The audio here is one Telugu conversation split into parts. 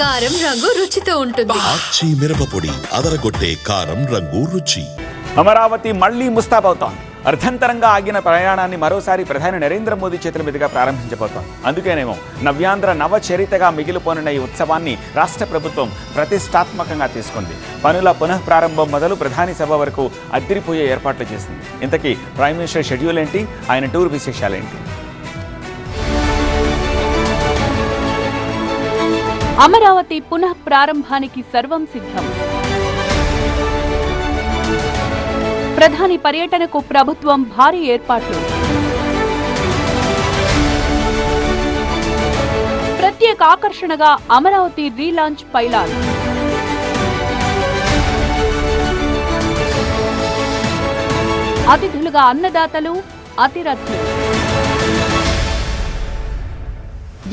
కారం రంగు రుచితో ఉంటుంది. ఆచి మిరపపొడి అదరగొట్టే కారం రంగు రుచి. అమరావతి మళ్లీ ముస్తాబవుతోంది. అర్ధంతరంగా ఆగిన ప్రయాణాన్ని మరోసారి ప్రధాని నరేంద్ర మోదీ చేతుల మీదుగా ప్రారంభించబోతోంది. అందుకేనేమో నవ్యాంధ్ర నవచరితగా మిగిలిపోనున్న ఈ ఉత్సవాన్ని రాష్ట్ర ప్రభుత్వం ప్రతిష్టాత్మకంగా తీసుకుంది. పనుల పునఃప్రారంభం మొదలు ప్రధాని సభ వరకు అదిరిపోయే ఏర్పాట్లు చేసింది. ఇంతకీ ప్రైమ్ మినిస్టర్ షెడ్యూల్ ఏంటి, ఆయన టూర్ విశేషాలేంటి? అమరావతి పునః ప్రారంభానికి సర్వం సిద్ధం. ప్రధాని పర్యటనకు ప్రభుత్వం భారీ ఏర్పాట్లు. ప్రత్యేక ఆకర్షణగా అమరావతి రీలాంచ్ పైలాన్. అతిథులుగా అన్నదాతలు, అతిరథులు.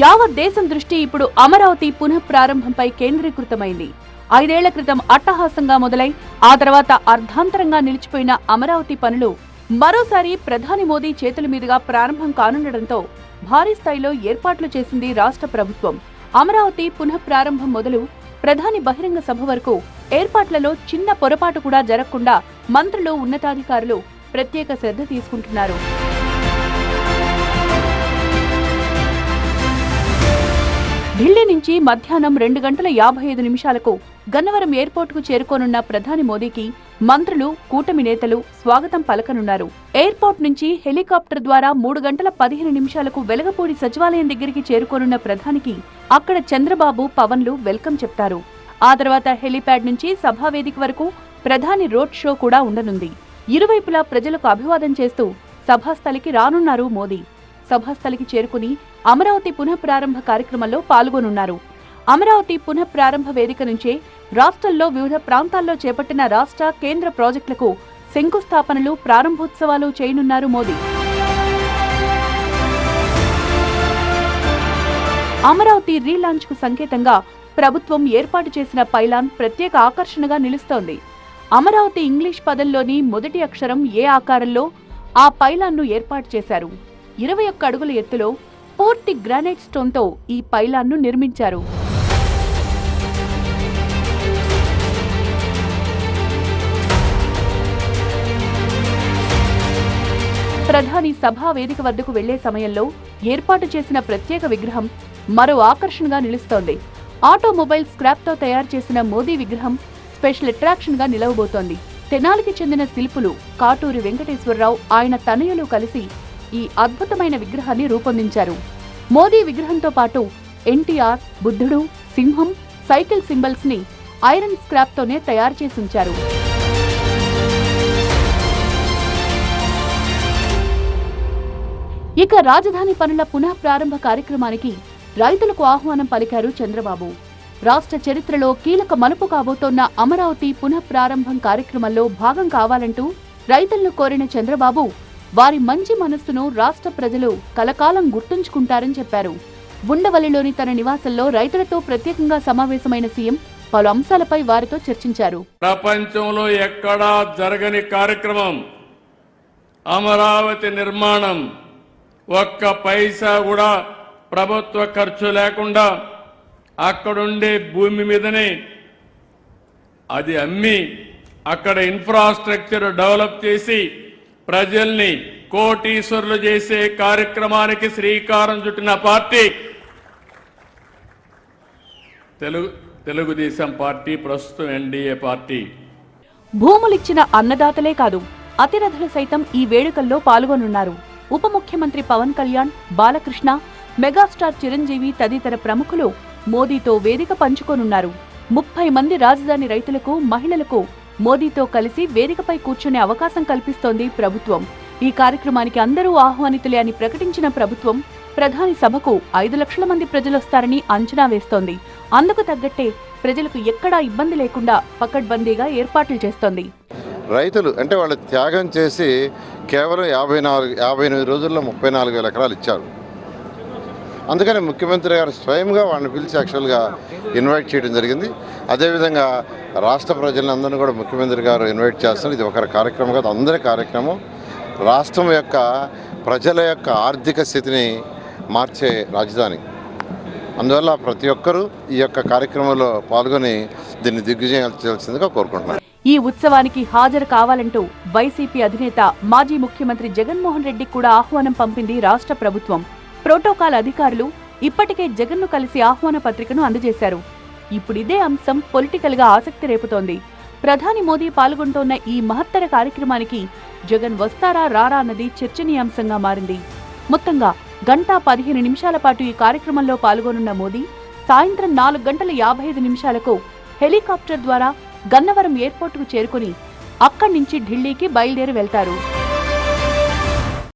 యావత్ దేశం దృష్టి ఇప్పుడు అమరావతి పునః ప్రారంభంపై కేంద్రీకృతమైంది. 5 ఏళ్ల క్రితం అట్టహాసంగా మొదలై ఆ తర్వాత అర్ధాంతరంగా నిలిచిపోయిన అమరావతి పనులు మరోసారి ప్రధాని మోదీ చేతుల మీదుగా ప్రారంభం కానుండటంతో భారీ స్థాయిలో ఏర్పాట్లు చేసింది రాష్ట్ర ప్రభుత్వం. అమరావతి పునః ప్రారంభం మొదలు ప్రధాని బహిరంగ సభ వరకు ఏర్పాట్లలో చిన్న పొరపాటు కూడా జరగకుండా మంత్రులు, ఉన్నతాధికారులు ప్రత్యేక శ్రద్ధ తీసుకుంటున్నారు. ఢిల్లీ నుంచి మధ్యాహ్నం 2:55 గన్నవరం ఎయిర్పోర్టుకు చేరుకోనున్న ప్రధాని మోదీకి మంత్రులు, కూటమి నేతలు స్వాగతం పలకనున్నారు. ఎయిర్పోర్ట్ నుంచి హెలికాప్టర్ ద్వారా 3:15 వెలగపూడి సచివాలయం దగ్గరికి చేరుకోనున్న ప్రధానికి అక్కడ చంద్రబాబు, పవన్లు వెల్కమ్ చెప్తారు. ఆ తర్వాత హెలిప్యాడ్ నుంచి సభావేదిక వరకు ప్రధాని రోడ్ షో కూడా ఉండనుంది. ఇరువైపులా ప్రజలకు అభివాదం చేస్తూ సభాస్థలికి రానున్నారు మోదీ. సభాస్థలికి చేరుకుని అమరావతి పునః ప్రారంభ కార్యక్రమంలో పాల్గొనున్నారు. అమరావతి పునః ప్రారంభ వేదిక నుంచే రాష్ట్రంలో వివిధ ప్రాంతాల్లో చేపట్టిన రాష్ట్ర, కేంద్ర ప్రాజెక్టులకు శంకుస్థాపనలు, ప్రారంభోత్సవాలు చేయనున్నారు మోదీ. అమరావతి రీలాంచ్ కు సంకేతంగా ప్రభుత్వం ఏర్పాటు చేసిన పైలాన్ ప్రత్యేక ఆకర్షణగా నిలుస్తోంది. అమరావతి ఇంగ్లీష్ పదంలోని మొదటి అక్షరం ఏ ఆకారంలో ఆ పైలాన్ను ఏర్పాటు చేశారు. 21 అడుగుల ఎత్తులో పూర్తి గ్రానైట్ స్టోన్తో ఈ పైలాన్ను నిర్మించారు. ప్రధాని సభా వేదిక వద్దకు వెళ్లే సమయంలో ఏర్పాటు చేసిన ప్రత్యేక విగ్రహం మరో ఆకర్షణగా నిలుస్తోంది. ఆటోమొబైల్ స్క్రాప్ తో తయారు చేసిన మోదీ విగ్రహం స్పెషల్ అట్రాక్షన్ గా నిలవబోతోంది. తెనాలికి చెందిన శిల్పులు కాటూరి వెంకటేశ్వరరావు, ఆయన తనయులు కలిసి ఈ అద్భుతమైన విగ్రహాన్ని రూపొందించారు. మోదీ విగ్రహంతో పాటు ఎన్టీఆర్, బుద్ధుడు, సింహం, సైకిల్ సింబల్స్ ని ఐరన్ స్క్రాప్ తోనే తయారు చేసి ఉంచారు. ఇక రాజధాని పనుల పునః ప్రారంభ కార్యక్రమానికి రైతులకు ఆహ్వానం పలికారు చంద్రబాబు. రాష్ట్ర చరిత్రలో కీలక మలుపు కాబోతోన్న అమరావతి పునః ప్రారంభం కార్యక్రమంలో భాగం కావాలంటూ రైతులను కోరిన చంద్రబాబు వారి మంచి మనస్సును రాష్ట్ర ప్రజలు కలకాలం గుర్తుంచుకుంటారని చెప్పారు. ఉండవల్లిలోని తన నివాసంలో రైతులతో ప్రత్యేకంగా సమావేశమైన సీఎం పలు అంశాలపై వారితో చర్చించారు. ప్రపంచంలో ఎక్కడా జరగని కార్యక్రమం అమరావతి నిర్మాణం. ఒక్క పైసా కూడా ప్రభుత్వ ఖర్చు లేకుండా అక్కడుండే భూమి మీదనే అది అమ్మి అక్కడ ఇన్ఫ్రాస్ట్రక్చర్ డెవలప్ చేసి ప్రజల్ని కోటీశ్వరులు చేసే కార్యక్రమానికి శ్రీకారం చుట్టిన పార్టీ తెలుగుదేశం పార్టీ, ప్రస్తుతం ఎన్డీఏ పార్టీ. భూములిచ్చిన అన్నదాతలే కాదు, అతిరథులు సైతం ఈ వేడుకల్లో పాల్గొనున్నారు. ఉప ముఖ్యమంత్రి పవన్ కళ్యాణ్, బాలకృష్ణ, మెగాస్టార్ చిరంజీవి తదితర ప్రముఖులు మోదీతో వేదిక పంచుకోనున్నారు. 30 మంది రాజధాని రైతులకు, మహిళలకు మోదీతో కలిసి వేదికపై కూర్చునే అవకాశం కల్పిస్తోంది ప్రభుత్వం. ఈ కార్యక్రమానికి అందరూ ఆహ్వానితులే అని ప్రకటించిన ప్రభుత్వం ప్రధాని సభకు 5 లక్షల మంది ప్రజలొస్తారని అంచనా వేస్తోంది. అందుకు తగ్గట్టే ప్రజలకు ఎక్కడా ఇబ్బంది లేకుండా పకడ్బందీగా ఏర్పాట్లు చేస్తోంది. రైతులు అంటే వాళ్ళు త్యాగం చేసి కేవలం 58 రోజుల్లో 34,000 ఎకరాలు ఇచ్చారు. అందుకని ముఖ్యమంత్రి గారు స్వయంగా వాళ్ళని పిలిచి యాక్చువల్గా ఇన్వైట్ చేయడం జరిగింది. అదేవిధంగా రాష్ట్ర ప్రజలందరినీ కూడా ముఖ్యమంత్రి గారు ఇన్వైట్ చేస్తున్నారు. ఇది ఒక కార్యక్రమం కాదు, అందరి కార్యక్రమం. రాష్ట్రం యొక్క ప్రజల యొక్క ఆర్థిక స్థితిని మార్చే రాజధాని. అందువల్ల ప్రతి ఒక్కరూ ఈ యొక్క కార్యక్రమంలో పాల్గొని దీన్ని దిగ్విజయం చేయాల్సిందిగా కోరుకుంటున్నాను. ఈ ఉత్సవానికి హాజరు కావాలంటూ వైసీపీ అధినేత మాజీ ముఖ్యమంత్రి జగన్మోహన్ రెడ్డికి కూడా ఆహ్వానం పంపింది రాష్ట్ర ప్రభుత్వం. ప్రోటోకాల్ అధికారులు ఇప్పటికే జగన్ను కలిసి ఆహ్వాన పత్రికను అందజేశారు. ఇప్పుడు ఇదే అంశం పొలిటికల్ గా ఆసక్తి రేపుతోంది. ప్రధాని మోదీ పాల్గొంటోన్న ఈ మహత్తర కార్యక్రమానికి జగన్ వస్తారా రారా అన్నది చర్చనీయాంశంగా మారింది. మొత్తంగా 1:15 పాటు ఈ కార్యక్రమంలో పాల్గొనున్న మోదీ సాయంత్రం 4:55 హెలికాప్టర్ ద్వారా గన్నవరం ఎయిర్పోర్టుకు చేరుకుని అక్కడి నుంచి ఢిల్లీకి బయలుదేరి వెళ్తారు.